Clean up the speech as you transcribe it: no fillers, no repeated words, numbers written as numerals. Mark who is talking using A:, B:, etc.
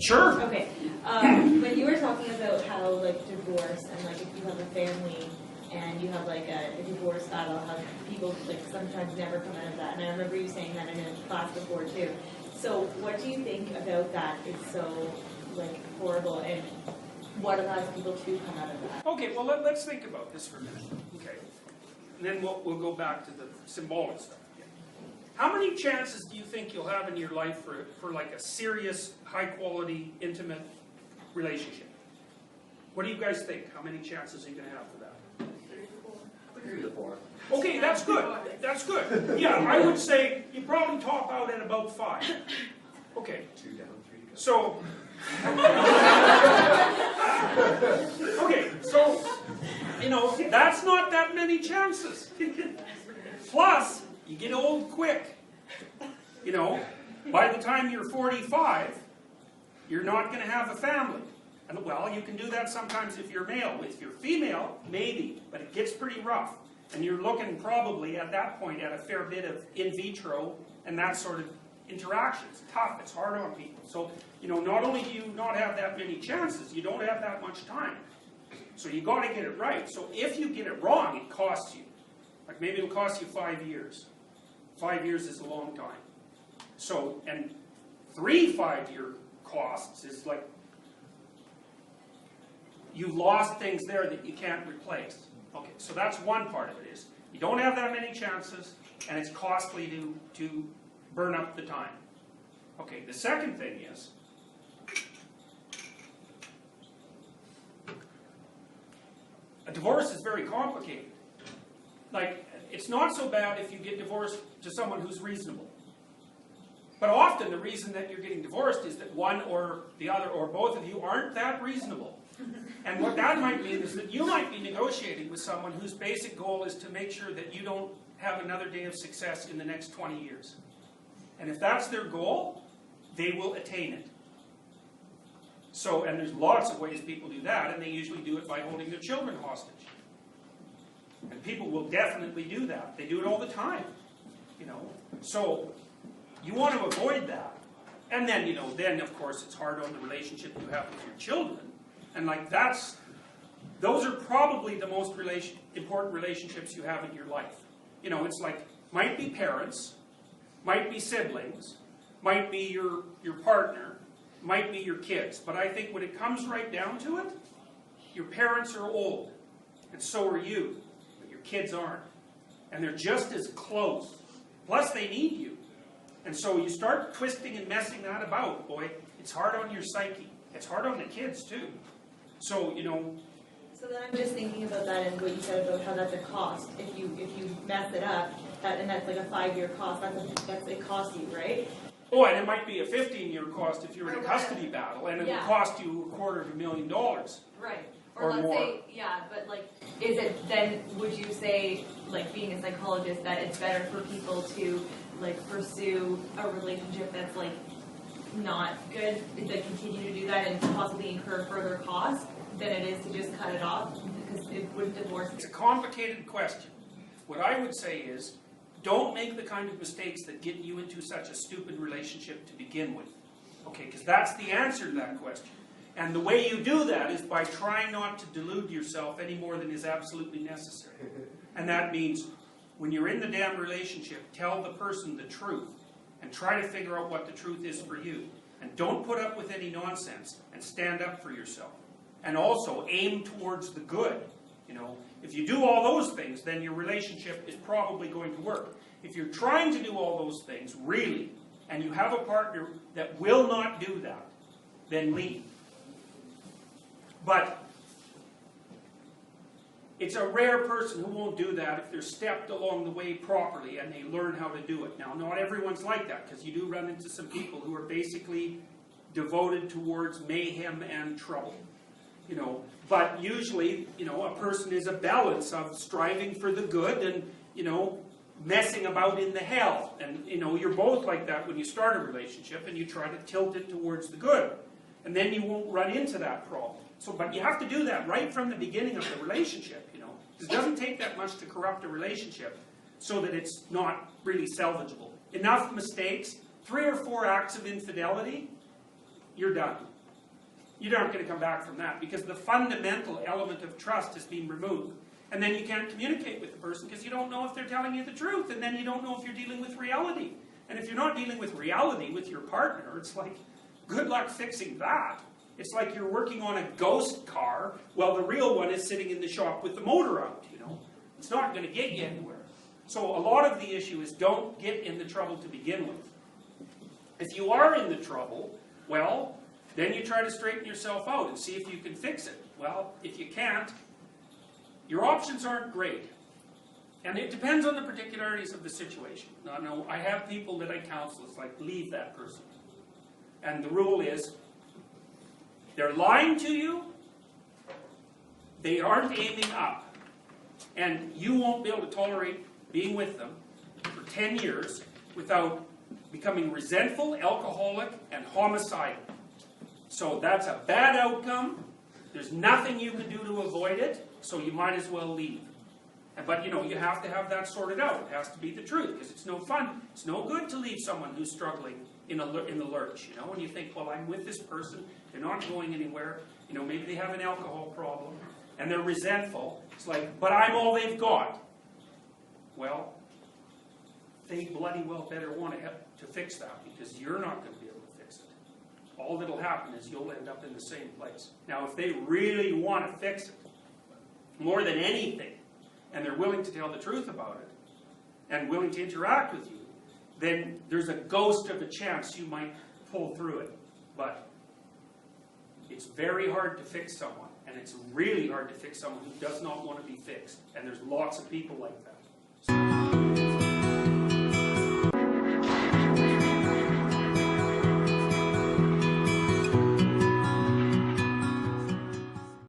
A: Sure.
B: Okay. When you were talking about how, like, divorce and, like, if you have a family and you have, like, a divorce battle, how people, like, sometimes never come out of that. And I remember you saying that in a class before, too. So what do you think about that is so, like, horrible, and what allows people to come out of that?
A: Okay, well, let's think about this for a minute. Okay. And then we'll go back to the symbolic stuff. How many chances do you think you'll have in your life for like a serious, high-quality, intimate relationship? What do you guys think? How many chances are you going to have for that?
C: 3 to 4.
A: Okay, that's good. That's good. Yeah, I would say you probably top out at about 5. Okay.
C: 2 down, 3 to go.
A: So, okay, so, you know, that's not that many chances. Plus, you get old quick. You know, by the time you're 45, you're not going to have a family. And well, you can do that sometimes if you're male. If you're female, maybe, but it gets pretty rough. And you're looking probably at that point at a fair bit of in vitro and that sort of interaction. It's tough, it's hard on people. So, you know, not only do you not have that many chances, you don't have that much time. So you got to get it right. So if you get it wrong, it costs you. Like maybe it'll cost you 5 years. 5 years is a long time. So, and 3 5-year costs is like, you've lost things there that you can't replace. Okay, so that's one part of it is, you don't have that many chances, and it's costly to burn up the time. Okay, the second thing is, a divorce is very complicated. Like, it's not so bad if you get divorced to someone who's reasonable. But often the reason that you're getting divorced is that one or the other or both of you aren't that reasonable. And what that might mean is that you might be negotiating with someone whose basic goal is to make sure that you don't have another day of success in the next 20 years. And if that's their goal, they will attain it. So, and there's lots of ways people do that, and they usually do it by holding their children hostage. And people will definitely do that. They do it all the time, you know. So, you want to avoid that. And then, you know, then of course it's hard on the relationship you have with your children. And like those are probably the most important relationships you have in your life. You know, it's like, might be parents, might be siblings, might be your partner, might be your kids. But I think when it comes right down to it, your parents are old, and so are you, but your kids aren't. And they're just as close. Plus they need you. And so you start twisting and messing that about, boy, it's hard on your psyche. It's hard on the kids too. So, you know.
B: So then I'm just thinking about that and what you said about how that's a cost. If you mess it up, and that's like a 5-year cost, that's it costs you, right?
A: Oh, and it might be a 15-year cost if you're in a custody battle, and it would cost you $250,000.
B: Right.
D: Or let's
A: more.
D: say, yeah, but like, is it then, would you say, like being a psychologist, that it's better for people to like pursue a relationship that's like not good, to continue to do that and possibly incur further costs than it is to just cut it off? Because it would divorce.
A: It's a complicated question. What I would say is, don't make the kind of mistakes that get you into such a stupid relationship to begin with. Okay, because that's the answer to that question. And the way you do that is by trying not to delude yourself any more than is absolutely necessary. And that means when you're in the damn relationship, tell the person the truth and try to figure out what the truth is for you. And don't put up with any nonsense and stand up for yourself. And also aim towards the good. You know, if you do all those things, then your relationship is probably going to work. If you're trying to do all those things, really, and you have a partner that will not do that, then leave. But it's a rare person who won't do that if they're stepped along the way properly and they learn how to do it. Now, not everyone's like that, because you do run into some people who are basically devoted towards mayhem and trouble. You know, but usually, you know, a person is a balance of striving for the good and, you know, messing about in the hell. And, you know, you're both like that when you start a relationship and you try to tilt it towards the good. And then you won't run into that problem. So, but you have to do that right from the beginning of the relationship, you know. It doesn't take that much to corrupt a relationship so that it's not really salvageable. Enough mistakes, 3 or 4 acts of infidelity, you're done. You aren't going to come back from that because the fundamental element of trust has been removed. And then you can't communicate with the person because you don't know if they're telling you the truth, and then you don't know if you're dealing with reality. And if you're not dealing with reality with your partner, it's like, good luck fixing that. It's like you're working on a ghost car while the real one is sitting in the shop with the motor out, you know. It's not going to get you anywhere. So a lot of the issue is don't get in the trouble to begin with. If you are in the trouble, well, then you try to straighten yourself out and see if you can fix it. Well, if you can't, your options aren't great. And it depends on the particularities of the situation. Now, I have people that I counsel, it's like, leave that person. And the rule is, they're lying to you, they aren't aiming up. And you won't be able to tolerate being with them for 10 years without becoming resentful, alcoholic, and homicidal. So that's a bad outcome. There's nothing you can do to avoid it, so you might as well leave. But you know, you have to have that sorted out. It has to be the truth, because it's no fun. It's no good to leave someone who's struggling in the lurch. You know, when you think, well, I'm with this person, they're not going anywhere. You know, maybe they have an alcohol problem, and they're resentful. It's like, but I'm all they've got. Well, they bloody well better want to fix that, because you're not going to be able to fix it. All that'll happen is you'll end up in the same place. Now, if they really want to fix it, more than anything, and they're willing to tell the truth about it, and willing to interact with you, then there's a ghost of a chance you might pull through it. But it's very hard to fix someone, and it's really hard to fix someone who does not want to be fixed. And there's lots of people like that.